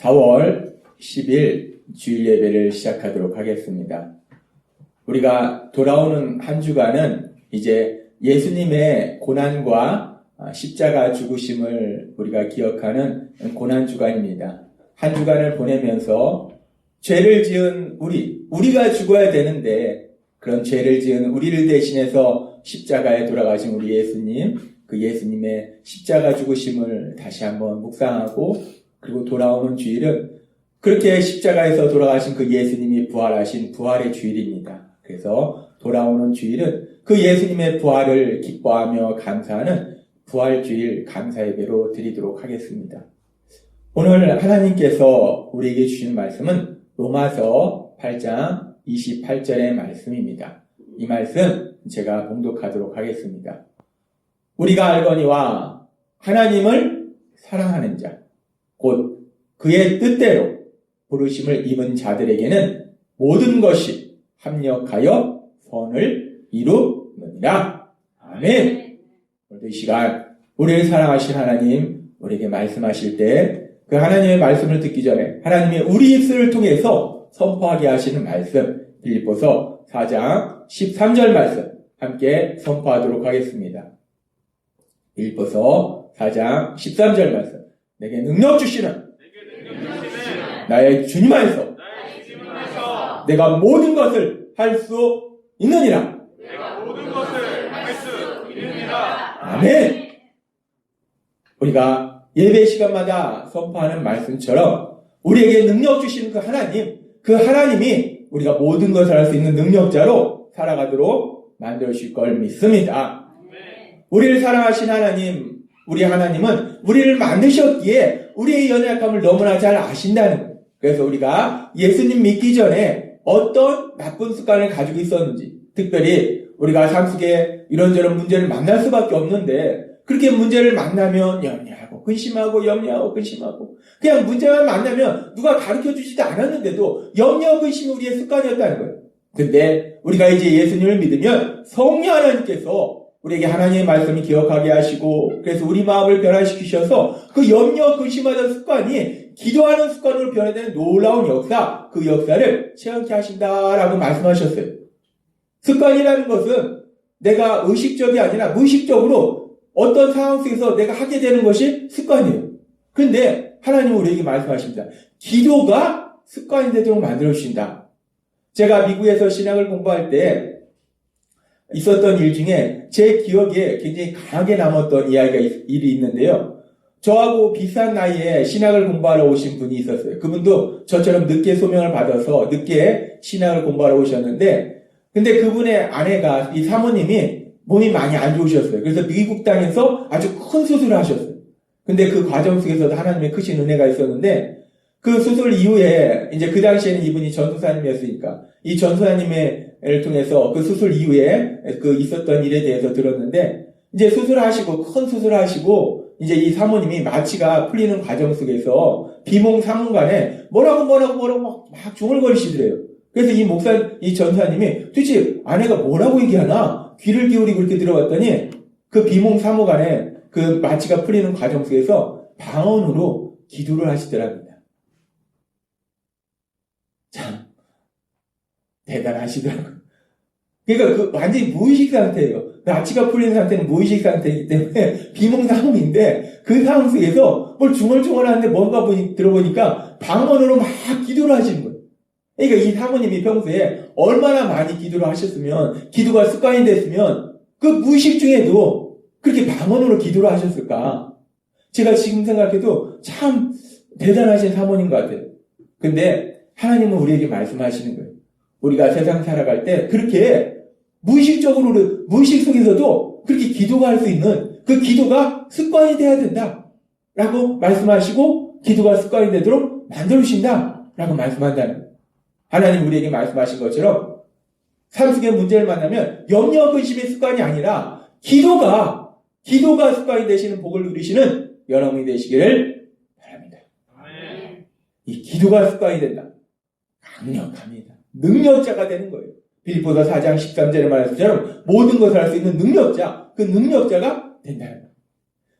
4월 10일 주일 예배를 시작하도록 하겠습니다. 우리가 돌아오는 한 주간은 이제 예수님의 고난과 십자가 죽으심을 우리가 기억하는 고난 주간입니다. 한 주간을 보내면서 죄를 지은 우리가 죽어야 되는데 그런 죄를 지은 우리를 대신해서 십자가에 돌아가신 우리 예수님, 그 예수님의 십자가 죽으심을 다시 한번 묵상하고, 그리고 돌아오는 주일은 그렇게 십자가에서 돌아가신 그 예수님이 부활하신 부활의 주일입니다. 그래서 돌아오는 주일은 그 예수님의 부활을 기뻐하며 감사하는 부활주일 감사예배로 드리도록 하겠습니다. 오늘 하나님께서 우리에게 주신 말씀은 로마서 8장 28절의 말씀입니다. 이 말씀 제가 봉독하도록 하겠습니다. 우리가 알거니와 하나님을 사랑하는 자, 곧 그의 뜻대로 부르심을 입은 자들에게는 모든 것이 합력하여 선을 이루느니라. 아멘. 오늘도 이 시간 우리를 사랑하신 하나님, 우리에게 말씀하실 때 그 하나님의 말씀을 듣기 전에 하나님의 우리 입술을 통해서 선포하게 하시는 말씀, 빌립보서 4장 13절 말씀 함께 선포하도록 하겠습니다. 빌립보서 4장 13절 말씀. 내게 능력 주시는 나의 주님 안에서 내가 모든 것을 할 수 있느니라. 아멘. 우리가 예배 시간마다 선포하는 말씀처럼 우리에게 능력 주시는 그 하나님이 우리가 모든 것을 할 수 있는 능력자로 살아가도록 만들어 주실 걸 믿습니다. 우리를 사랑하신 하나님, 우리 하나님은 우리를 만드셨기에 우리의 연약함을 너무나 잘 아신다는 거예요. 그래서 우리가 예수님 믿기 전에 어떤 나쁜 습관을 가지고 있었는지, 특별히 우리가 삶 속에 이런저런 문제를 만날 수밖에 없는데, 그렇게 문제를 만나면 염려하고 근심하고 그냥 문제만 만나면 누가 가르쳐주지도 않았는데도 염려 근심이 우리의 습관이었다는 거예요. 근데 우리가 이제 예수님을 믿으면 성령 하나님께서 우리에게 하나님의 말씀을 기억하게 하시고, 그래서 우리 마음을 변화시키셔서 그 염려 근심하던 습관이 기도하는 습관으로 변화되는 놀라운 역사, 그 역사를 체험케 하신다라고 말씀하셨어요. 습관이라는 것은 내가 의식적이 아니라 무의식적으로 어떤 상황 속에서 내가 하게 되는 것이 습관이에요. 그런데 하나님은 우리에게 말씀하십니다. 기도가 습관이 되도록 만들어주신다. 제가 미국에서 신학을 공부할 때 있었던 일 중에 제 기억에 굉장히 강하게 남았던 일이 있는데요. 저하고 비슷한 나이에 신학을 공부하러 오신 분이 있었어요. 그분도 저처럼 늦게 소명을 받아서 늦게 신학을 공부하러 오셨는데, 근데 그분의 아내가, 이 사모님이 몸이 많이 안 좋으셨어요. 그래서 미국 땅에서 아주 큰 수술을 하셨어요. 근데 그 과정 속에서도 하나님의 크신 은혜가 있었는데, 그 수술 이후에, 이제 그 당시에는 이분이 전도사님이었으니까, 이 전도사님을 통해서 그 수술 이후에 그 있었던 일에 대해서 들었는데, 이제 큰 수술하시고, 이제 이 사모님이 마취가 풀리는 과정 속에서 비몽사몽간에 뭐라고 막 중얼거리시더래요. 그래서 이 전사님이 도대체 아내가 뭐라고 얘기하나 귀를 기울이고 그렇게 들어봤더니 그 비몽사몽간에 그 마취가 풀리는 과정 속에서 방언으로 기도를 하시더랍니다. 참 대단하시더라고요. 그러니까 그 완전히 무의식 상태예요. 마취가 풀리는 상태는 무의식 상태이기 때문에 비몽사몽인데 그 상황 속에서 뭘 중얼중얼하는데 뭔가 들어보니까 방언으로 막 기도를 하시는 거예요. 그러니까 이 사모님이 평소에 얼마나 많이 기도를 하셨으면, 기도가 습관이 됐으면 그 무의식 중에도 그렇게 방언으로 기도를 하셨을까. 제가 지금 생각해도 참 대단하신 사모님 것 같아요. 근데 하나님은 우리에게 말씀하시는 거예요. 우리가 세상 살아갈 때 그렇게 무의식 속에서도 그렇게 기도가 할 수 있는 그 기도가 습관이 돼야 된다 라고 말씀하시고, 기도가 습관이 되도록 만들어주신다 라고 말씀한다는 거예요. 하나님 우리에게 말씀하신 것처럼 삶 속의 문제를 만나면 염려 근심의 습관이 아니라 기도가 습관이 되시는 복을 누리시는 여러분이 되시기를 바랍니다. 이 기도가 습관이 된다. 강력합니다. 능력자가 되는 거예요. 빌립보서 4장 13절에 말한 것처럼 모든 것을 할 수 있는 능력자, 그 능력자가 된다는 거예요.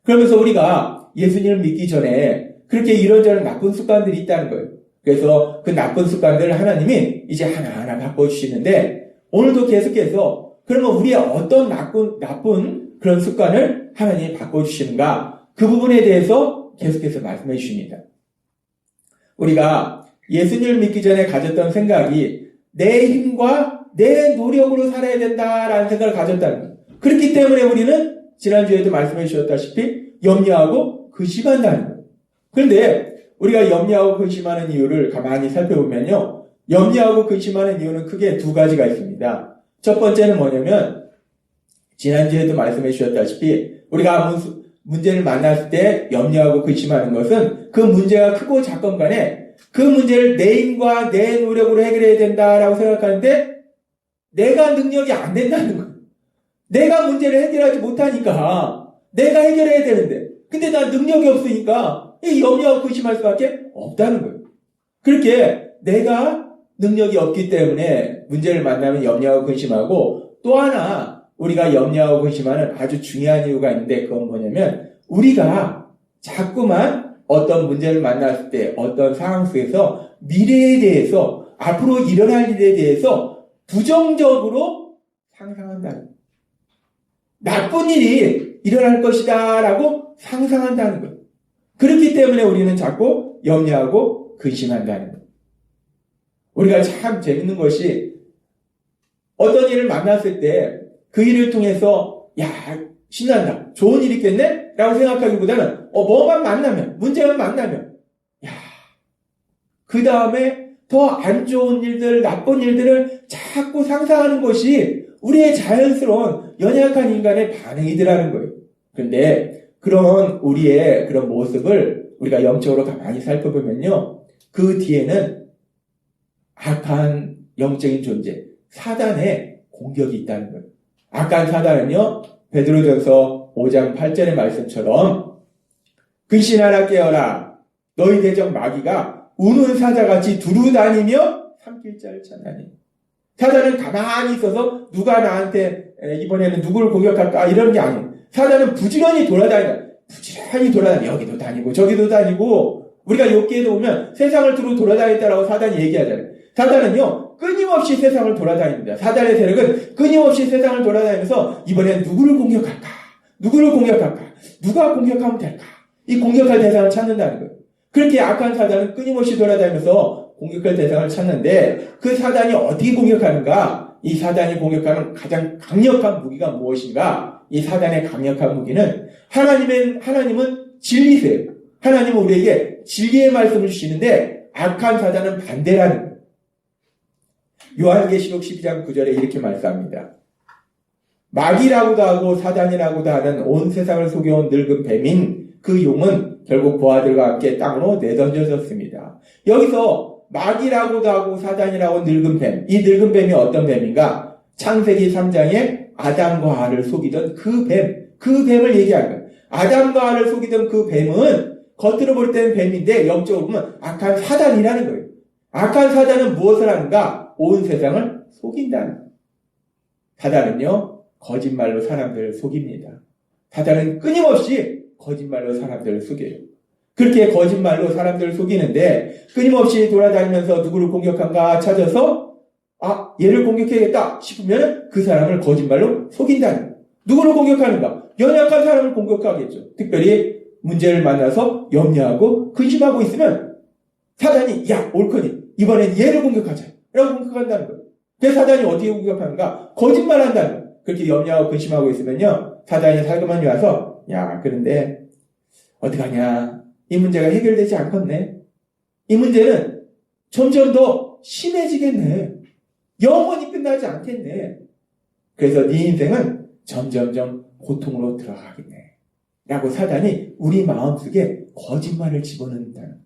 그러면서 우리가 예수님을 믿기 전에 그렇게 이런저런 나쁜 습관들이 있다는 거예요. 그래서 그 나쁜 습관들을 하나님이 이제 하나하나 바꿔주시는데, 오늘도 계속해서 그러면 우리의 어떤 나쁜 그런 습관을 하나님이 바꿔주시는가, 그 부분에 대해서 계속해서 말씀해 주십니다. 우리가 예수님을 믿기 전에 가졌던 생각이 내 힘과 내 노력으로 살아야 된다라는 생각을 가졌다는 거예요. 그렇기 때문에 우리는 지난주에도 말씀해 주셨다시피 염려하고 근심한다는 거예요. 그런데 우리가 염려하고 근심하는 이유를 가만히 살펴보면요, 염려하고 근심하는 이유는 크게 두 가지가 있습니다. 첫 번째는 뭐냐면, 지난주에도 말씀해 주셨다시피 우리가 문제를 만났을 때 염려하고 근심하는 것은 그 문제가 크고 작건 간에 그 문제를 내 힘과 내 노력으로 해결해야 된다라고 생각하는데 내가 능력이 안 된다는 거예요. 내가 문제를 해결하지 못하니까 내가 해결해야 되는데, 근데 난 능력이 없으니까 이 염려하고 근심할 수밖에 없다는 거예요. 그렇게 내가 능력이 없기 때문에 문제를 만나면 염려하고 근심하고, 또 하나 우리가 염려하고 근심하는 아주 중요한 이유가 있는데, 그건 뭐냐면 우리가 자꾸만 어떤 문제를 만났을 때 어떤 상황 속에서 미래에 대해서, 앞으로 일어날 일에 대해서 부정적으로 상상한다는 거예요. 나쁜 일이 일어날 것이다 라고 상상한다는 거예요. 그렇기 때문에 우리는 자꾸 염려하고 근심한다는 거예요. 우리가 참 재밌는 것이, 어떤 일을 만났을 때 그 일을 통해서 야, 신난다, 좋은 일 있겠네? 라고 생각하기보다는 뭐만 만나면, 문제만 만나면 야, 그 다음에 더 안 좋은 일들, 나쁜 일들을 자꾸 상상하는 것이 우리의 자연스러운 연약한 인간의 반응이더라는 거예요. 그런데 그런 우리의 그런 모습을 우리가 영적으로 가만히 살펴보면요, 그 뒤에는 악한 영적인 존재, 사단의 공격이 있다는 거예요. 악한 사단은요, 베드로전서 5장 8절의 말씀처럼 근신하라 깨어라, 너희 대적 마귀가 우는 사자같이 두루다니며 삼킬 자를 찾나니. 사단은 가만히 있어서 누가 나한테 이번에는 누구를 공격할까 이런 게 아니에요. 사단은 부지런히 돌아다녀. 여기도 다니고 저기도 다니고, 우리가 욥기에도 보면 세상을 두루 돌아다녔다라고 사단이 얘기하잖아요. 사단은요, 끊임없이 세상을 돌아다닙니다. 사단의 세력은 끊임없이 세상을 돌아다니면서 이번엔 누구를 공격할까? 누가 공격하면 될까? 이 공격할 대상을 찾는다는 거예요. 그렇게 악한 사단은 끊임없이 돌아다니면서 공격할 대상을 찾는데, 그 사단이 어떻게 공격하는가? 이 사단이 공격하는 가장 강력한 무기가 무엇인가? 이 사단의 강력한 무기는 하나님은 진리세요. 하나님은 우리에게 진리의 말씀을 주시는데 악한 사단은 반대라는 거예요. 요한계시록 12장 9절에 이렇게 말씀합니다. 마귀라고도 하고 사단이라고도 하는 온 세상을 속여온 늙은 뱀인 그 용은 결국 보아들과 함께 땅으로 내던져졌습니다. 여기서 마귀라고도 하고 사단이라고 늙은 뱀, 이 늙은 뱀이 어떤 뱀인가? 창세기 3장에 아담과 하와를 속이던 그 뱀을 얘기하는 거예요. 아담과 하와를 속이던 그 뱀은 겉으로 볼 때는 뱀인데 영적으로 보면 악한 사단이라는 거예요. 악한 사단은 무엇을 하는가? 온 세상을 속인다는 거예요. 사단은요, 거짓말로 사람들을 속입니다. 사단은 끊임없이 거짓말로 사람들을 속여요. 그렇게 거짓말로 사람들을 속이는데, 끊임없이 돌아다니면서 누구를 공격한가 찾아서 얘를 공격해야겠다 싶으면 그 사람을 거짓말로 속인다는 거예요. 누구를 공격하는가? 연약한 사람을 공격하겠죠. 특별히 문제를 만나서 염려하고 근심하고 있으면 사단이 옳거니 이번엔 얘를 공격하자 라고 공격한다는 거예요. 그래서 사단이 어떻게 공격하는가? 거짓말한다는 거예요. 그렇게 염려하고 근심하고 있으면요, 사단이 살그머니 와서 그런데 어떡하냐, 이 문제가 해결되지 않겠네, 이 문제는 점점 더 심해지겠네, 영원히 끝나지 않겠네, 그래서 네 인생은 점점점 고통으로 들어가겠네 라고 사단이 우리 마음속에 거짓말을 집어넣는다는 거예요.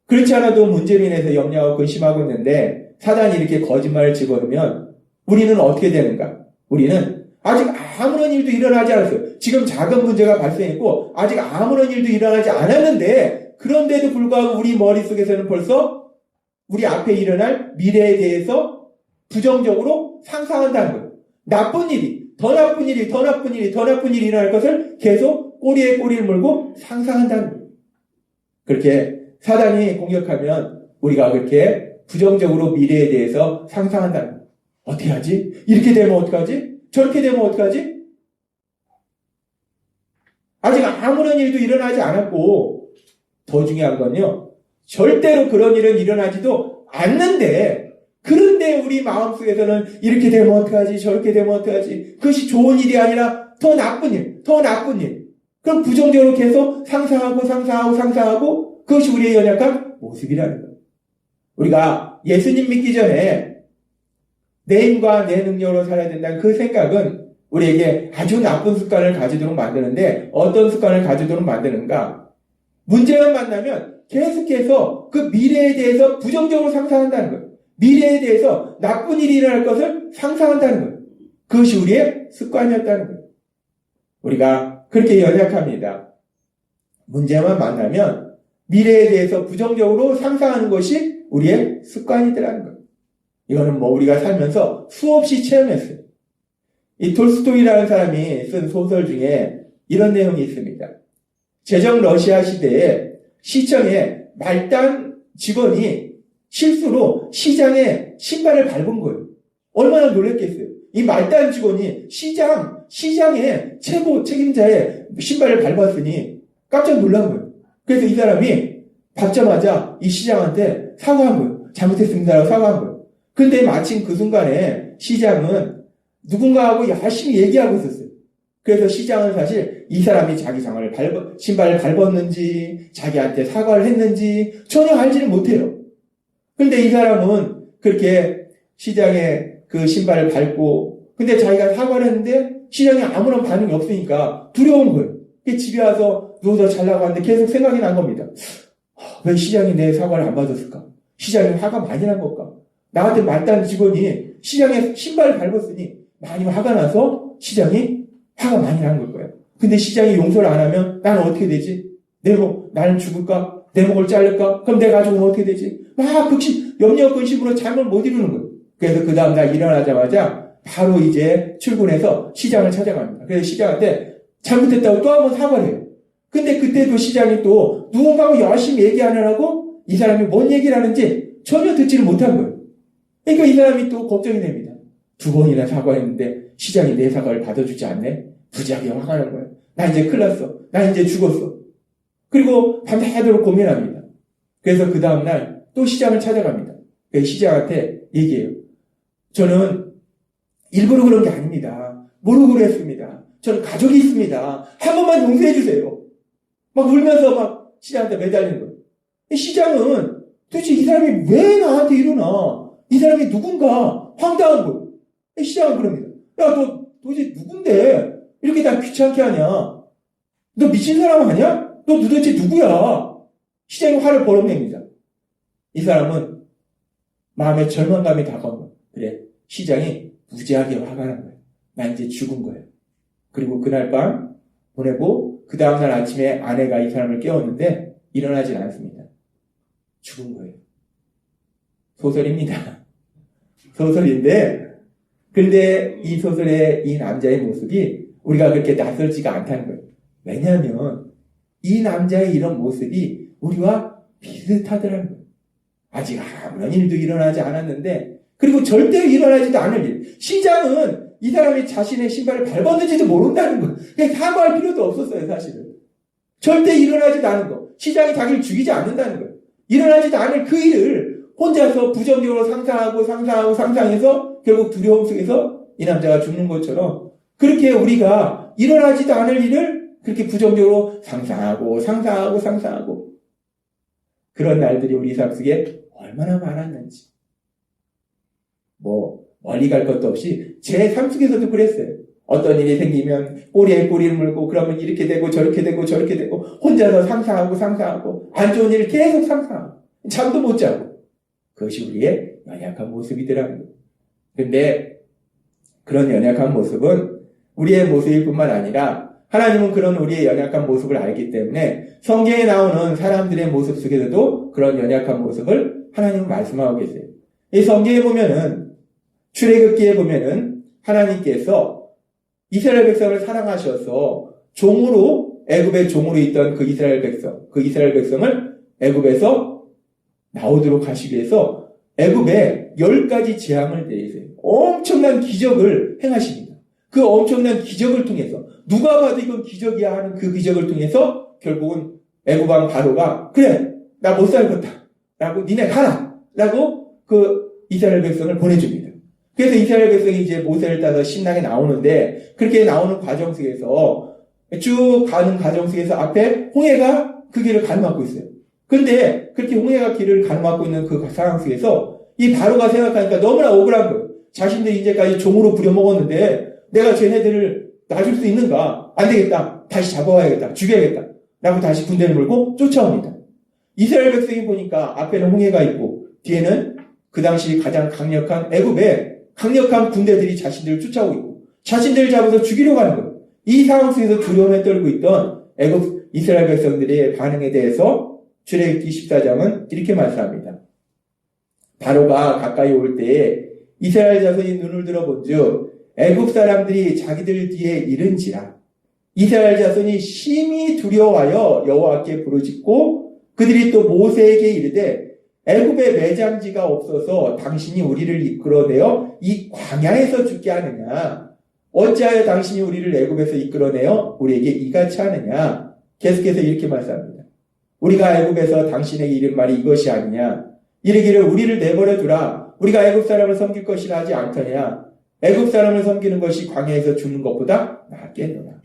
그렇지 않아도 문제로 인해서 염려하고 근심하고 있는데 사단이 이렇게 거짓말을 집어넣으면 우리는 어떻게 되는가? 우리는 아직 아무런 일도 일어나지 않았어요. 지금 작은 문제가 발생했고 아직 아무런 일도 일어나지 않았는데, 그런데도 불구하고 우리 머릿속에서는 벌써 우리 앞에 일어날 미래에 대해서 부정적으로 상상한다는 거예요. 나쁜 일이, 더 나쁜 일이 일어날 것을 계속 꼬리에 꼬리를 물고 상상한다는 거예요. 그렇게 사단이 공격하면 우리가 그렇게 부정적으로 미래에 대해서 상상한다는 거예요. 어떻게 하지? 이렇게 되면 어떡하지? 저렇게 되면 어떡하지? 아직 아무런 일도 일어나지 않았고, 더 중요한 건요, 절대로 그런 일은 일어나지도 않는데, 그런데 우리 마음속에서는 이렇게 되면 어떡하지? 저렇게 되면 어떡하지? 그것이 좋은 일이 아니라 더 나쁜 일, 더 나쁜 일. 그럼 부정적으로 계속 상상하고 그것이 우리의 연약한 모습이라는 거예요. 우리가 예수님 믿기 전에 내 힘과 내 능력으로 살아야 된다는 그 생각은 우리에게 아주 나쁜 습관을 가지도록 만드는데, 어떤 습관을 가지도록 만드는가? 문제만 만나면 계속해서 그 미래에 대해서 부정적으로 상상한다는 거예요. 미래에 대해서 나쁜 일이 일어날 것을 상상한다는 거예요. 그것이 우리의 습관이었다는 거예요. 우리가 그렇게 연약합니다. 문제만 만나면 미래에 대해서 부정적으로 상상하는 것이 우리의 습관이더라는 거예요. 이거는 우리가 살면서 수없이 체험했어요. 이 톨스토이라는 사람이 쓴 소설 중에 이런 내용이 있습니다. 제정 러시아 시대에 시청에 말단 직원이 실수로 시장에 신발을 밟은 거예요. 얼마나 놀랬겠어요. 이 말단 직원이 시장의 최고 책임자의 신발을 밟았으니 깜짝 놀란 거예요. 그래서 이 사람이 밟자마자 이 시장한테 사과한 거예요. 잘못했습니다라고 사과한 거예요. 근데 마침 그 순간에 시장은 누군가하고 열심히 얘기하고 있었어요. 그래서 시장은 사실 이 사람이 자기 신발을 밟았는지 자기한테 사과를 했는지 전혀 알지를 못해요. 근데 이 사람은 그렇게 시장에 그 신발을 밟고, 근데 자기가 사과를 했는데 시장에 아무런 반응이 없으니까 두려운 거예요. 집에 와서 누워서 자려고 하는데 계속 생각이 난 겁니다. 왜 시장이 내 사과를 안 받았을까? 시장이 화가 많이 난 걸까? 나한테 말단 직원이 시장에 신발을 밟았으니 많이 화가 나서 시장이 화가 많이 난 걸 거예요. 근데 시장이 용서를 안 하면 나는 어떻게 되지? 나는 죽을까? 내 목을 자를까? 그럼 내 가족은 어떻게 되지? 막 염려 근심으로 잠을 못 이루는 거예요. 그래서 그 다음날 일어나자마자 바로 이제 출근해서 시장을 찾아갑니다. 그래서 시장한테 잘못했다고 또 한 번 사과를 해요. 근데 그때도 시장이 또 누군가하고 열심히 얘기하느라고 이 사람이 뭔 얘기를 하는지 전혀 듣지를 못한 거예요. 그러니까 이 사람이 또 걱정이 됩니다. 2번이나 사과했는데 시장이 내 사과를 받아주지 않네? 부지하게 화가 나는 거예요. 나 이제 큰일 났어. 나 이제 죽었어. 그리고 밤새도록 고민합니다. 그래서 그 다음날 또 시장을 찾아갑니다. 그래서 시장한테 얘기해요. 저는 일부러 그런 게 아닙니다. 모르고 그랬습니다. 저는 가족이 있습니다. 한 번만 용서해 주세요. 막 울면서 막 시장한테 매달리는 거예요. 시장은 도대체 이 사람이 왜 나한테 이러나? 이 사람이 누군가 황당한 거예요. 시장은 그럽니다. 야, 너 도대체 누군데 이렇게 다 귀찮게 하냐? 너 미친 사람 아니야? 너 도대체 누구야? 시장이 화를 벌어냅니다. 이 사람은 마음에 절망감이 다가온 거예요. 그래, 시장이 무지하게 화가 난 거예요. 나 이제 죽은 거예요. 그리고 그날 밤 보내고 그 다음날 아침에 아내가 이 사람을 깨웠는데 일어나질 않습니다. 죽은 거예요. 소설입니다. 소설인데, 근데 이 소설의 이 남자의 모습이 우리가 그렇게 낯설지가 않다는 거예요. 왜냐하면 이 남자의 이런 모습이 우리와 비슷하더라는 거예요. 아직 아무런 일도 일어나지 않았는데, 그리고 절대 일어나지도 않을 일. 시장은 이 사람이 자신의 신발을 밟았는지도 모른다는 거예요. 그냥 사과할 필요도 없었어요, 사실은. 절대 일어나지도 않은 거. 시장이 자기를 죽이지 않는다는 거예요. 일어나지도 않을 그 일을 혼자서 부정적으로 상상해서 결국 두려움 속에서 이 남자가 죽는 것처럼, 그렇게 우리가 일어나지도 않을 일을 그렇게 부정적으로 상상하고 그런 날들이 우리 삶 속에 얼마나 많았는지. 멀리 갈 것도 없이 제 삶 속에서도 그랬어요. 어떤 일이 생기면 꼬리에 꼬리를 물고 그러면 이렇게 되고 저렇게 되고 혼자서 상상하고 안 좋은 일을 계속 상상하고 잠도 못 자고, 그것이 우리의 연약한 모습이더라고요. 근데 그런 연약한 모습은 우리의 모습일 뿐만 아니라 하나님은 그런 우리의 연약한 모습을 알기 때문에 성경에 나오는 사람들의 모습 속에서도 그런 연약한 모습을 하나님은 말씀하고 계세요. 이 성경에 보면은, 출애굽기에 보면은 하나님께서 이스라엘 백성을 사랑하셔서 애굽의 종으로 있던 그 이스라엘 백성을 애굽에서 나오도록 하시기 위해서 애굽에 10가지 재앙을 내리세요. 엄청난 기적을 행하십니다. 그 엄청난 기적을 통해서 누가 봐도 이건 기적이야 하는 그 기적을 통해서 결국은 애굽 왕 바로가 그래 나 못 살겠다 라고 니네 가라 라고 그 이스라엘 백성을 보내줍니다. 그래서 이스라엘 백성이 이제 모세를 따서 신랑에 나오는데 그렇게 나오는 과정 속에서 쭉 가는 과정 속에서 앞에 홍해가 그 길을 가로막고 있어요. 그런데 그렇게 홍해가 길을 가로막고 있는 그 상황 속에서 이 바로가 생각하니까 너무나 억울한 거예요. 자신들이 이제까지 종으로 부려먹었는데 내가 쟤네들을 놔줄 수 있는가? 안 되겠다. 다시 잡아와야겠다. 죽여야겠다. 라고 다시 군대를 몰고 쫓아옵니다. 이스라엘 백성이 보니까 앞에는 홍해가 있고 뒤에는 그 당시 가장 강력한 애굽의 강력한 군대들이 자신들을 쫓아오고 있고 자신들을 잡아서 죽이려고 하는 거예요. 이 상황 속에서 두려움에 떨고 있던 애굽 이스라엘 백성들의 반응에 대해서 출애굽기 14장은 이렇게 말씀합니다. 바로가 가까이 올 때에 이스라엘 자손이 눈을 들어본즉 애굽 사람들이 자기들 뒤에 이른지라 이스라엘 자손이 심히 두려워하여 여호와께 부르짖고 그들이 또 모세에게 이르되 애굽에 매장지가 없어서 당신이 우리를 이끌어내어 이 광야에서 죽게 하느냐 어찌하여 당신이 우리를 애굽에서 이끌어내어 우리에게 이같이 하느냐 계속해서 이렇게 말씀합니다. 우리가 애굽에서 당신에게 이른 말이 이것이 아니냐 이르기를 우리를 내버려 두라 우리가 애굽 사람을 섬길 것이라 하지 않더냐 애굽 사람을 섬기는 것이 광야에서 죽는 것보다 낫겠노라.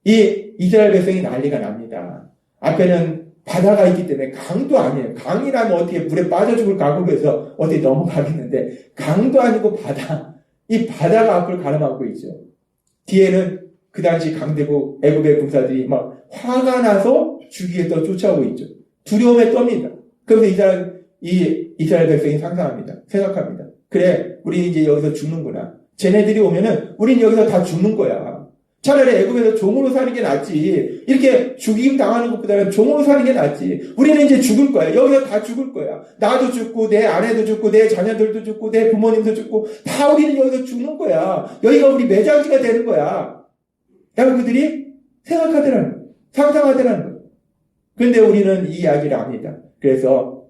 이 이스라엘 백성이 난리가 납니다. 앞에는 바다가 있기 때문에 강도 아니에요. 강이라면 어떻게 물에 빠져 죽을 각오로 해서 어떻게 넘어가겠는데 강도 아니고 바다. 이 바다가 앞을 가로막고 있죠. 뒤에는 그 당시 강대국 애굽의 군사들이 막 화가 나서 죽이겠다고 쫓아오고 있죠. 두려움에 떱니다. 그래서 이스라엘 백성이 생각합니다. 그래, 우리는 이제 여기서 죽는구나. 쟤네들이 오면은 우린 여기서 다 죽는 거야. 차라리 애굽에서 종으로 사는 게 낫지. 이렇게 죽임 당하는 것보다는 종으로 사는 게 낫지. 우리는 이제 죽을 거야. 여기서 다 죽을 거야. 나도 죽고 내 아내도 죽고 내 자녀들도 죽고 내 부모님도 죽고 다 우리는 여기서 죽는 거야. 여기가 우리 매장지가 되는 거야. 라고 그들이 생각하더라는 거예요. 상상하더라는 거예요. 그런데 우리는 이 이야기를 압니다. 그래서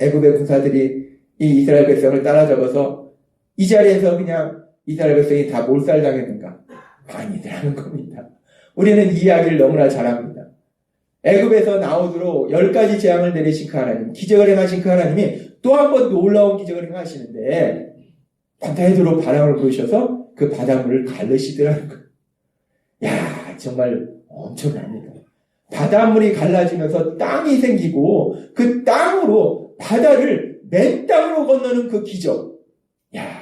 애굽의 군사들이 이 이스라엘 백성을 따라잡아서 이 자리에서 그냥 이스라엘 백성이 다 몰살당했는가? 아니더라는 겁니다. 우리는 이 이야기를 너무나 잘 압니다. 애굽에서 나오도록 10가지 재앙을 내리신 그 하나님, 기적을 행하신 그 하나님이 또 한 번 놀라운 기적을 행하시는데 바다에도록 바람을 부으셔서 그 바닷물을 갈르시더라는 거예요. 야, 정말 엄청납니다. 바닷물이 갈라지면서 땅이 생기고 그 땅으로 바다를 맨 땅으로 건너는 그 기적. 야,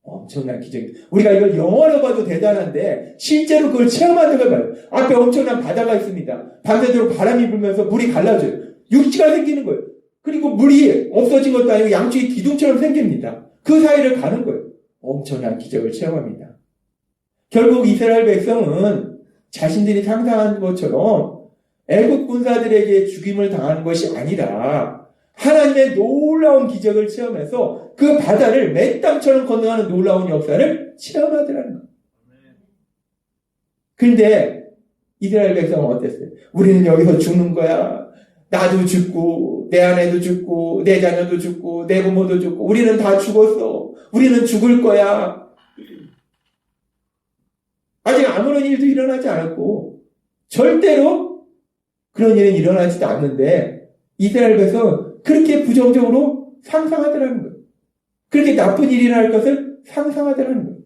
엄청난 기적입니다. 우리가 이걸 영화로 봐도 대단한데 실제로 그걸 체험하는 걸 봐요. 앞에 엄청난 바다가 있습니다. 반대로 바람이 불면서 물이 갈라져요. 육지가 생기는 거예요. 그리고 물이 없어진 것도 아니고 양쪽이 기둥처럼 생깁니다. 그 사이를 가는 거예요. 엄청난 기적을 체험합니다. 결국 이스라엘 백성은 자신들이 상상한 것처럼 애국 군사들에게 죽임을 당하는 것이 아니라 하나님의 놀라운 기적을 체험해서 그 바다를 맨 땅처럼 건너가는 놀라운 역사를 체험하더라는 거예요. 그런데 이스라엘 백성은 어땠어요? 우리는 여기서 죽는 거야. 나도 죽고 내 아내도 죽고 내 자녀도 죽고 내 부모도 죽고 우리는 다 죽었어. 우리는 죽을 거야. 아직 아무런 일도 일어나지 않았고 절대로 그런 일은 일어나지도 않는데 이스라엘 백성은 그렇게 부정적으로 상상하더라는 거예요. 그렇게 나쁜 일이 일어날 것을 상상하더라는 거예요.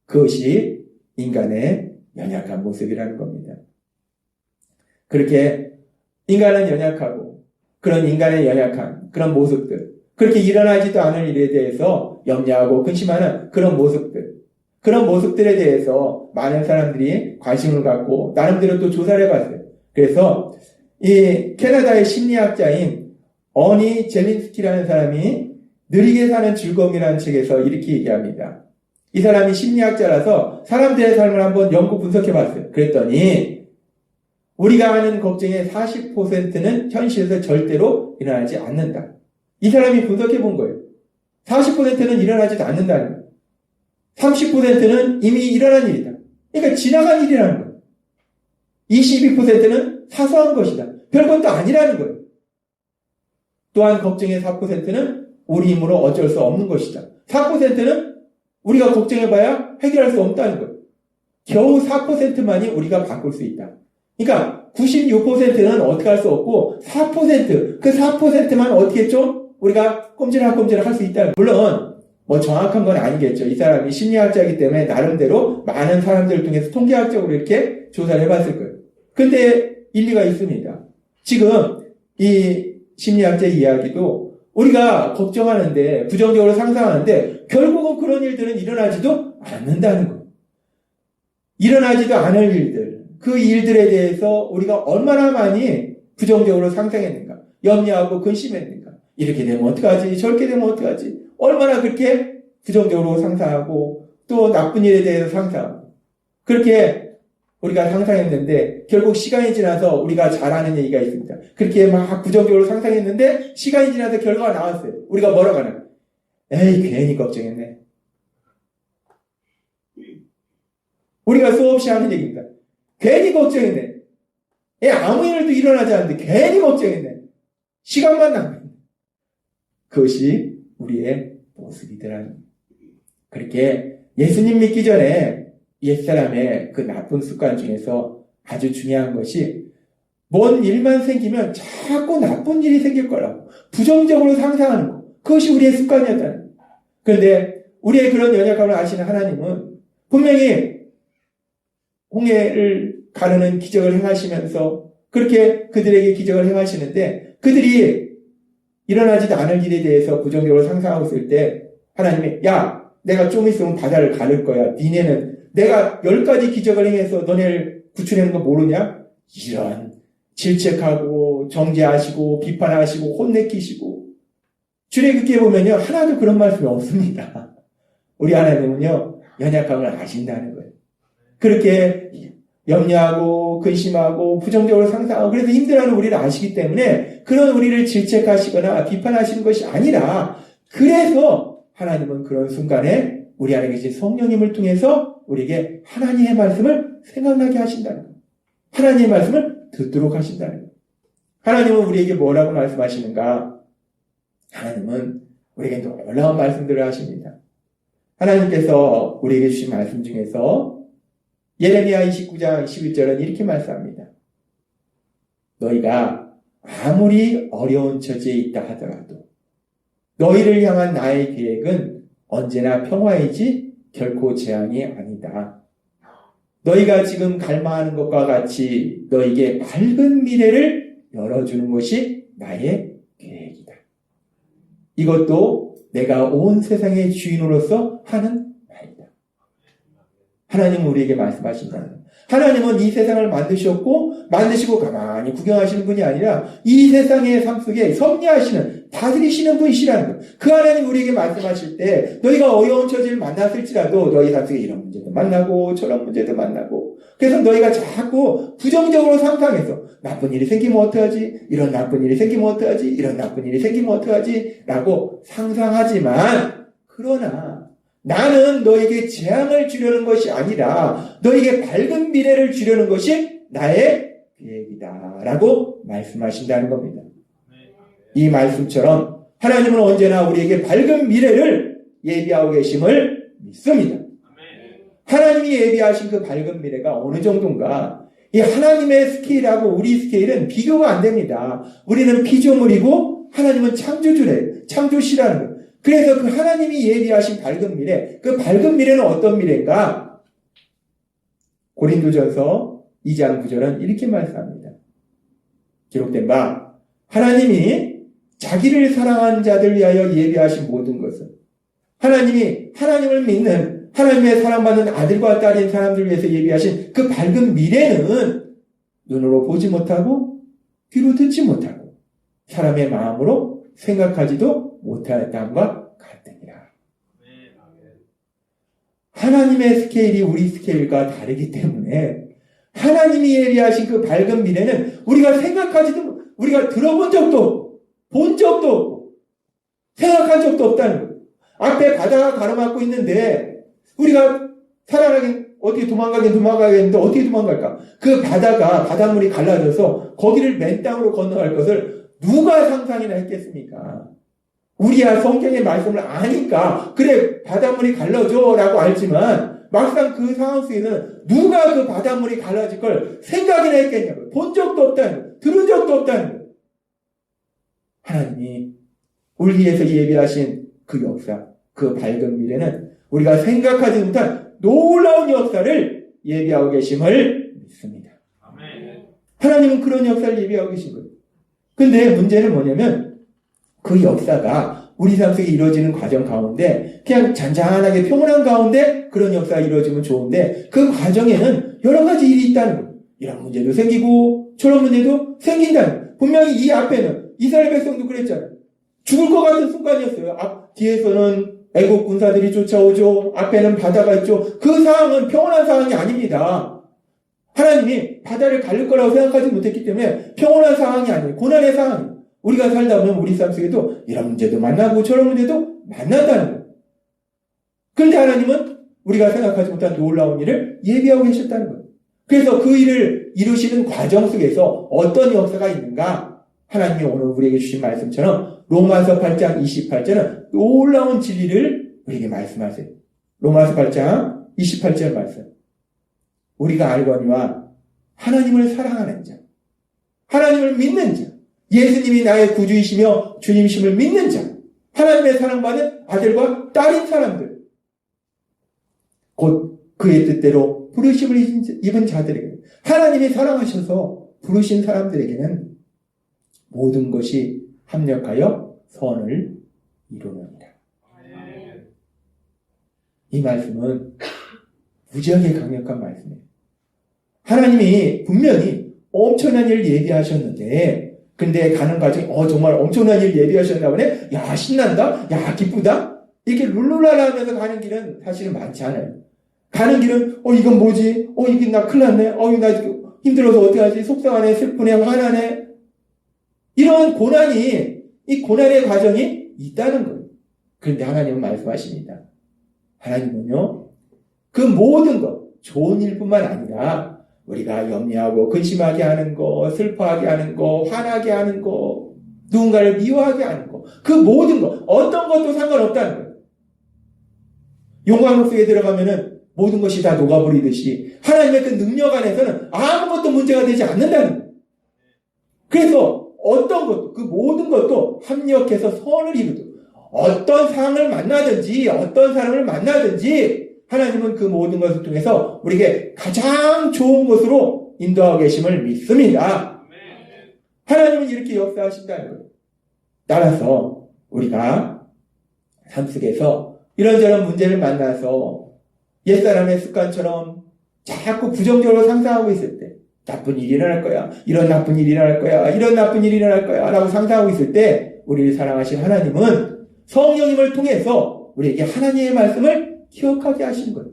그것이 인간의 연약한 모습이라는 겁니다. 그렇게 인간은 연약하고 그런 인간의 연약한 그런 모습들, 그렇게 일어나지도 않을 일에 대해서 염려하고 근심하는 그런 모습들에 대해서 많은 사람들이 관심을 갖고 나름대로 또 조사를 해봤어요. 그래서 이 캐나다의 심리학자인 어니 젤린스키라는 사람이 느리게 사는 즐거움이라는 책에서 이렇게 얘기합니다. 이 사람이 심리학자라서 사람들의 삶을 한번 연구 분석해봤어요. 그랬더니 우리가 하는 걱정의 40%는 현실에서 절대로 일어나지 않는다. 이 사람이 분석해본 거예요. 40%는 일어나지도 않는다는 거예요. 30%는 이미 일어난 일이다. 그러니까 지나간 일이라는 거예요. 22%는 사소한 것이다. 별것도 아니라는 거예요. 또한 걱정의 4%는 우리 힘으로 어쩔 수 없는 것이다. 4%는 우리가 걱정해봐야 해결할 수 없다는 거예요. 겨우 4%만이 우리가 바꿀 수 있다. 그러니까 96%는 어떻게 할 수 없고 4%, 그 4%만 어떻게 좀 우리가 꼼지락꼼지락 할 수 있다. 물론 뭐 정확한 건 아니겠죠. 이 사람이 심리학자이기 때문에 나름대로 많은 사람들을 통해서 통계학적으로 이렇게 조사를 해봤을 거예요. 근데 일리가 있습니다. 지금 이 심리학자 이야기도 우리가 걱정하는데 부정적으로 상상하는데 결국은 그런 일들은 일어나지도 않는다는 거예요. 일어나지도 않을 일들, 그 일들에 대해서 우리가 얼마나 많이 부정적으로 상상했는가, 염려하고 근심했는가. 이렇게 되면 어떡하지? 저렇게 되면 어떡하지? 얼마나 그렇게 부정적으로 상상하고 또 나쁜 일에 대해서 상상하고 그렇게 우리가 상상했는데 결국 시간이 지나서 우리가 잘 아는 얘기가 있습니다. 그렇게 막 부정적으로 상상했는데 시간이 지나서 결과가 나왔어요. 우리가 뭐라고 하나? 에이, 괜히 걱정했네. 우리가 수없이 하는 얘기입니다. 괜히 걱정했네. 아무 일도 일어나지 않는데 괜히 걱정했네. 시간만 낭비. 그것이 우리의 모습이더라는 거예요. 그렇게 예수님 믿기 전에 옛사람의 그 나쁜 습관 중에서 아주 중요한 것이 뭔 일만 생기면 자꾸 나쁜 일이 생길 거라고 부정적으로 상상하는 거. 그것이 우리의 습관이었다는 거예요. 그런데 우리의 그런 연약함을 아시는 하나님은 분명히 홍해를 가르는 기적을 행하시면서 그렇게 그들에게 기적을 행하시는데 그들이 일어나지도 않을 일에 대해서 부정적으로 상상하고 있을 때 하나님이 야, 내가 좀 있으면 바다를 가를 거야. 니네는 내가 10가지 기적을 행해서 너네를 구출하는 거 모르냐? 이런 질책하고 정죄하시고 비판하시고 혼내키시고 출애굽기에 보면요 하나도 그런 말씀이 없습니다. 우리 하나님은요 연약함을 아신다는 거예요. 그렇게 염려하고 근심하고 부정적으로 상상하고 그래서 힘들어하는 우리를 아시기 때문에 그런 우리를 질책하시거나 비판하시는 것이 아니라 그래서 하나님은 그런 순간에 우리 안에 계신 성령님을 통해서 우리에게 하나님의 말씀을 생각나게 하신다는 거예요. 하나님의 말씀을 듣도록 하신다는 거예요. 하나님은 우리에게 뭐라고 말씀하시는가? 하나님은 우리에게 놀라운 말씀들을 하십니다. 하나님께서 우리에게 주신 말씀 중에서 예레미야 29장 11절은 이렇게 말씀합니다. 너희가 아무리 어려운 처지에 있다 하더라도 너희를 향한 나의 계획은 언제나 평화이지 결코 재앙이 아니다. 너희가 지금 갈망하는 것과 같이 너희에게 밝은 미래를 열어주는 것이 나의 계획이다. 이것도 내가 온 세상의 주인으로서 하는 말이다. 하나님은 우리에게 말씀하신다는 거예요. 하나님은 이 세상을 만드시고 가만히 구경하시는 분이 아니라 이 세상의 삶 속에 섭리하시는, 다스리시는 분이시라는 거예요. 그 하나님 우리에게 말씀하실 때 너희가 어려운 처지를 만났을지라도 너희 삶 속에 이런 문제도 만나고 저런 문제도 만나고 그래서 너희가 자꾸 부정적으로 상상해서 나쁜 일이 생기면 어떡하지? 이런 나쁜 일이 생기면 어떡하지? 이런 나쁜 일이 생기면 어떡하지? 라고 상상하지만 그러나 나는 너에게 재앙을 주려는 것이 아니라 너에게 밝은 미래를 주려는 것이 나의 계획이다 라고 말씀하신다는 겁니다. 이 말씀처럼 하나님은 언제나 우리에게 밝은 미래를 예비하고 계심을 믿습니다. 하나님이 예비하신 그 밝은 미래가 어느 정도인가? 이 하나님의 스케일하고 우리 스케일은 비교가 안 됩니다. 우리는 피조물이고 하나님은 창조시라는 거예요. 그래서 그 하나님이 예비하신 밝은 미래, 그 밝은 미래는 어떤 미래인가? 고린도전서 2장 9절은 이렇게 말씀합니다. 기록된 바 하나님이 자기를 사랑한 자들 위하여 예비하신 모든 것은 하나님이 하나님을 믿는 하나님의 사랑받는 아들과 딸인 사람들을 위해서 예비하신 그 밝은 미래는 눈으로 보지 못하고 귀로 듣지 못하고 사람의 마음으로 생각하지도 못하였다함과 같으니라. 하나님의 스케일이 우리 스케일과 다르기 때문에 하나님이 예비하신 그 밝은 미래는 우리가 생각하지도 우리가 들어본 적도 없고 본 적도 없고 생각한 적도 없다는 거예요. 앞에 바다가 가로막고 있는데 우리가 살아가긴 어떻게 도망가겠는데 어떻게 도망갈까? 그 바닷물이 갈라져서 거기를 맨 땅으로 건너갈 것을 누가 상상이나 했겠습니까? 우리야 성경의 말씀을 아니까 그래 바닷물이 갈라져 라고 알지만 막상 그 상황 속에는 누가 그 바닷물이 갈라질 걸 생각이나 했겠냐고요. 본 적도 없다는 거예요. 들은 적도 없다는 거예요. 하나님이 우리 위해서 예비하신 그 역사, 그 밝은 미래는 우리가 생각하지 못한 놀라운 역사를 예비하고 계심을 믿습니다. 하나님은 그런 역사를 예비하고 계신 거예요. 근데 문제는 뭐냐면 그 역사가 우리 삶 속에 이루어지는 과정 가운데 그냥 잔잔하게 평온한 가운데 그런 역사가 이루어지면 좋은데 그 과정에는 여러 가지 일이 있다는 거예요. 이런 문제도 생기고 저런 문제도 생긴다는 거예요. 분명히 이 앞에는 이스라엘 백성도 그랬잖아요. 죽을 것 같은 순간이었어요. 뒤에서는 애국 군사들이 쫓아오죠. 앞에는 바다가 있죠. 그 상황은 평온한 상황이 아닙니다. 하나님이 바다를 가릴 거라고 생각하지 못했기 때문에 평온한 상황이 아니에요. 고난의 상황이에요. 우리가 살다 보면 우리 삶 속에도 이런 문제도 만나고 저런 문제도 만난다는 거예요. 그런데 하나님은 우리가 생각하지 못한 놀라운 일을 예비하고 계셨다는 거예요. 그래서 그 일을 이루시는 과정 속에서 어떤 역사가 있는가? 하나님이 오늘 우리에게 주신 말씀처럼 로마서 8장 28절은 놀라운 진리를 우리에게 말씀하세요. 로마서 8장 28절 말씀. 우리가 알거니와 하나님을 사랑하는 자, 하나님을 믿는 자, 예수님이 나의 구주이시며 주님이심을 믿는 자, 하나님의 사랑받은 아들과 딸인 사람들, 곧 그의 뜻대로 부르심을 입은 자들에게 하나님이 사랑하셔서 부르신 사람들에게는 모든 것이 합력하여 선을 이루느니라. 이 말씀은 무지하게 강력한 말씀이에요. 하나님이 분명히 엄청난 일을 예비하셨는데 근데 가는 과정에 정말 엄청난 일을 예비하셨나 보네? 야 신난다? 야 기쁘다? 이렇게 룰루랄라 하면서 가는 길은 사실은 많지 않아요. 가는 길은 이건 뭐지? 이게 나 큰일 났네? 나 힘들어서 어떡하지? 속상하네? 슬프네? 화나네? 이런 이 고난의 과정이 있다는 거예요. 그런데 하나님은 말씀하십니다. 하나님은요, 그 모든 것, 좋은 일뿐만 아니라 우리가 염려하고 근심하게 하는 거, 슬퍼하게 하는 거, 화나게 하는 거, 누군가를 미워하게 하는 거, 그 모든 것, 어떤 것도 상관없다는 거예요. 용광로 속에 들어가면은 모든 것이 다 녹아버리듯이 하나님의 그 능력 안에서는 아무것도 문제가 되지 않는다는 거예요. 그래서 어떤 것도, 그 모든 것도 합력해서 선을 이루도록 어떤 상황을 만나든지 어떤 사람을 만나든지 하나님은 그 모든 것을 통해서 우리에게 가장 좋은 것으로 인도하고 계심을 믿습니다. 하나님은 이렇게 역사하신다는 거예요. 따라서 우리가 삶 속에서 이런저런 문제를 만나서 옛사람의 습관처럼 자꾸 부정적으로 상상하고 있을 때 나쁜 일이 일어날 거야. 이런 나쁜 일이 일어날 거야. 이런 나쁜 일이 일어날 거야. 라고 상상하고 있을 때 우리를 사랑하신 하나님은 성령님을 통해서 우리에게 하나님의 말씀을 기억하게 하시는 거예요.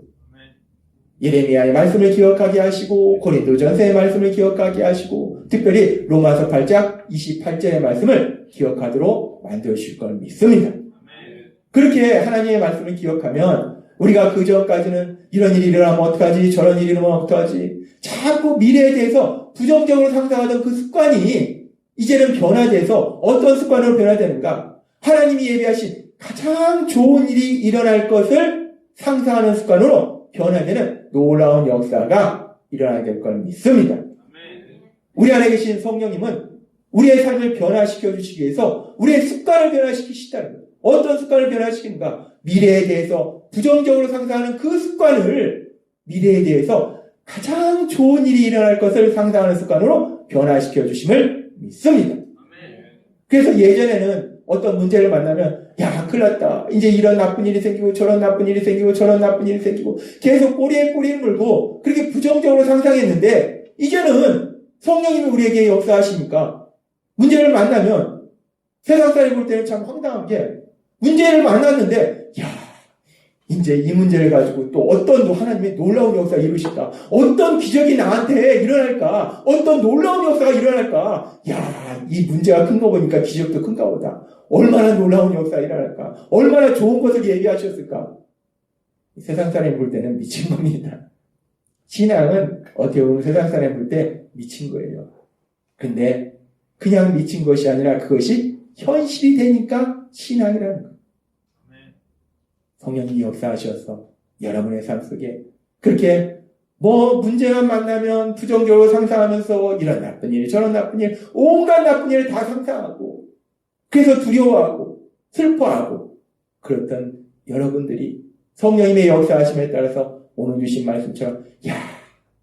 예레미야의 말씀을 기억하게 하시고 고린도전서의 말씀을 기억하게 하시고 특별히 로마서 8장 28절의 말씀을 기억하도록 만들어주실 걸 믿습니다. 그렇게 하나님의 말씀을 기억하면 우리가 그 전까지는 이런 일이 일어나면 어떡하지? 저런 일이 일어나면 어떡하지? 자꾸 미래에 대해서 부정적으로 상상하던 그 습관이 이제는 변화돼서 어떤 습관으로 변화되는가? 하나님이 예비하신 가장 좋은 일이 일어날 것을 상상하는 습관으로 변화되는 놀라운 역사가 일어나게 될 걸 믿습니다. 우리 안에 계신 성령님은 우리의 삶을 변화시켜 주시기 위해서 우리의 습관을 변화시키시다는 거예요. 어떤 습관을 변화시키는가? 미래에 대해서 부정적으로 상상하는 그 습관을 미래에 대해서 가장 좋은 일이 일어날 것을 상상하는 습관으로 변화시켜 주심을 믿습니다. 그래서 예전에는 어떤 문제를 만나면 큰일 났다. 이제 이런 나쁜 일이 생기고 저런 나쁜 일이 생기고 저런 나쁜 일이 생기고 계속 꼬리에 꼬리를 물고 그렇게 부정적으로 상상했는데 이제는 성령님이 우리에게 역사하시니까 문제를 만나면 세상 사람이 볼 때는 참 황당한 게 문제를 만났는데 이제 이 문제를 가지고 또 어떤 하나님의 놀라운 역사가 이루실까? 어떤 기적이 나한테 일어날까? 어떤 놀라운 역사가 일어날까? 이 문제가 큰 거 보니까 기적도 큰가 보다. 얼마나 놀라운 역사가 일어날까? 얼마나 좋은 것을 예비하셨을까? 세상 사람이 볼 때는 미친 겁니다. 신앙은 어떻게 보면 세상 사람 볼 때 미친 거예요. 근데 그냥 미친 것이 아니라 그것이 현실이 되니까 신앙이라는 거예요. 성령님이 역사하셔서 여러분의 삶 속에 그렇게 문제만 만나면 부정적으로 상상하면서 이런 나쁜 일, 저런 나쁜 일, 온갖 나쁜 일을 다 상상하고 그래서 두려워하고 슬퍼하고 그렇던 여러분들이 성령님의 역사하심에 따라서 오늘 주신 말씀처럼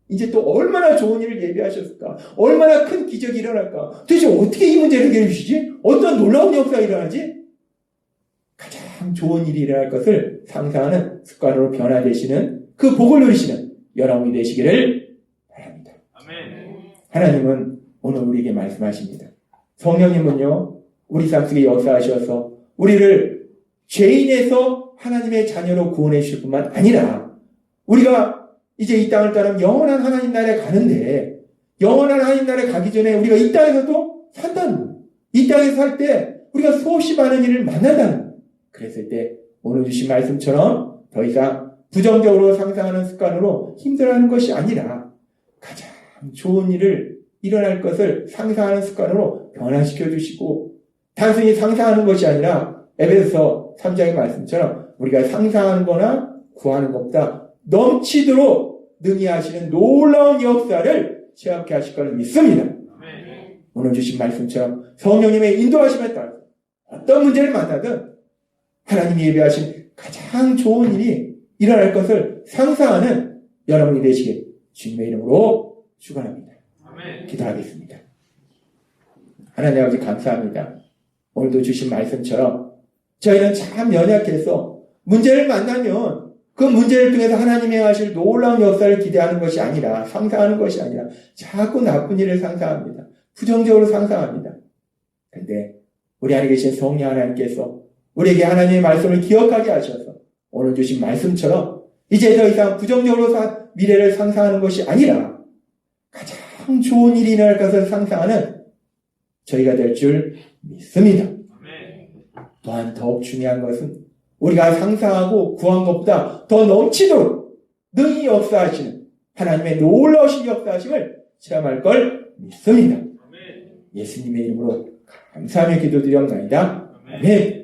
이제 또 얼마나 좋은 일을 예비하셨을까? 얼마나 큰 기적이 일어날까? 도대체 어떻게 이 문제를 해결해 주시지? 어떤 놀라운 역사가 일어나지? 가장 좋은 일이 일어날 것을 상상하는 습관으로 변화되시는 그 복을 누리시는 여러분이 되시기를 바랍니다. 아멘. 하나님은 오늘 우리에게 말씀하십니다. 성령님은요, 우리 삶 속에 역사하셔서 우리를 죄인에서 하나님의 자녀로 구원해 주실 뿐만 아니라 우리가 이제 이 땅을 떠나면 영원한 하나님 나라에 가는데 영원한 하나님 나라에 가기 전에 우리가 이 땅에서도 산다는 거예요. 이 땅에서 살 때 우리가 수없이 많은 일을 만난다는 거예요. 그랬을 때 오늘 주신 말씀처럼 더 이상 부정적으로 상상하는 습관으로 힘들어하는 것이 아니라 가장 좋은 일을 일어날 것을 상상하는 습관으로 변화시켜 주시고 단순히 상상하는 것이 아니라 에베소서 3장의 말씀처럼 우리가 상상하는 거나 구하는 것보다 넘치도록 능히 하시는 놀라운 역사를 체험케 하실 것을 믿습니다. 아멘. 오늘 주신 말씀처럼 성령님의 인도하심에 따라서 어떤 문제를 만나든 하나님이 예비하신 가장 좋은 일이 일어날 것을 상상하는 여러분이 되시길 주님의 이름으로 축원합니다. 아멘. 기도하겠습니다. 하나님 아버지 감사합니다. 오늘도 주신 말씀처럼 저희는 참 연약해서 문제를 만나면 그 문제를 통해서 하나님이 하실 놀라운 역사를 기대하는 것이 아니라 상상하는 것이 아니라 자꾸 나쁜 일을 상상합니다. 부정적으로 상상합니다. 그런데 우리 안에 계신 성령 하나님께서 우리에게 하나님의 말씀을 기억하게 하셔서 오늘 주신 말씀처럼 이제 더 이상 부정적으로 미래를 상상하는 것이 아니라 가장 좋은 일이 일어날 것을 상상하는 저희가 될 줄 믿습니다. 또한 더욱 중요한 것은 우리가 상상하고 구한 것보다 더 넘치도록 능히 역사하시는 하나님의 놀라우신 역사하심을 체험할 걸 믿습니다. 예수님의 이름으로 감사하며 기도드리옵나이다. 아멘.